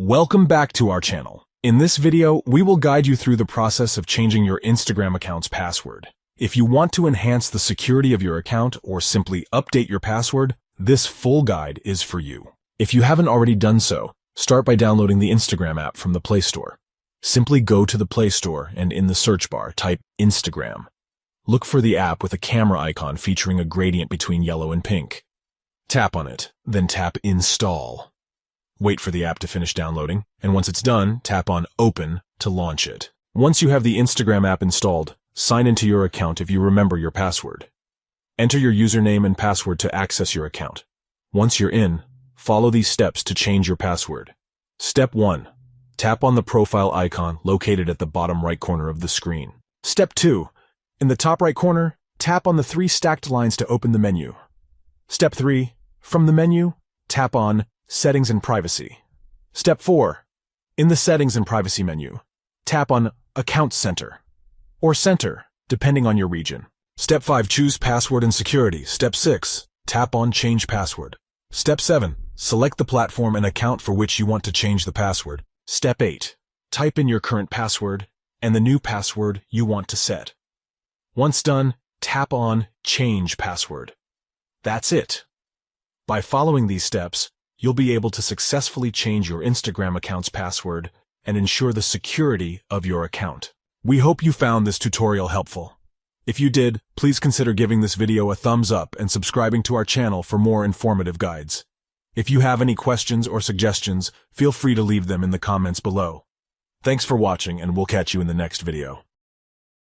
Welcome back to our channel. In this video, we will guide you through the process of changing your Instagram account's password. If you want to enhance the security of your account or simply update your password, this full guide is for you. If you haven't already done so, start by downloading the Instagram app from the Play Store. Simply go to the Play Store and in the search bar, type Instagram. Look for the app with a camera icon featuring a gradient between yellow and pink. Tap on it, then tap Install. Wait for the app to finish downloading, and once it's done, tap on Open to launch it. Once you have the Instagram app installed, sign into your account if you remember your password. Enter your username and password to access your account. Once you're in, follow these steps to change your password. Step 1. Tap on the profile icon located at the bottom right corner of the screen. Step 2. In the top right corner, tap on the 3 stacked lines to open the menu. Step 3. From the menu, tap on Settings and Privacy. Step 4. In the Settings and Privacy menu, tap on Account Center or Center, depending on your region. Step 5. Choose Password and Security. Step 6. Tap on Change Password. Step 7. Select the platform and account for which you want to change the password. Step 8. Type in your current password and the new password you want to set. Once done, tap on Change Password. That's it. By following these steps, you'll be able to successfully change your Instagram account's password and ensure the security of your account. We hope you found this tutorial helpful. If you did, please consider giving this video a thumbs up and subscribing to our channel for more informative guides. If you have any questions or suggestions, feel free to leave them in the comments below. Thanks for watching, and we'll catch you in the next video.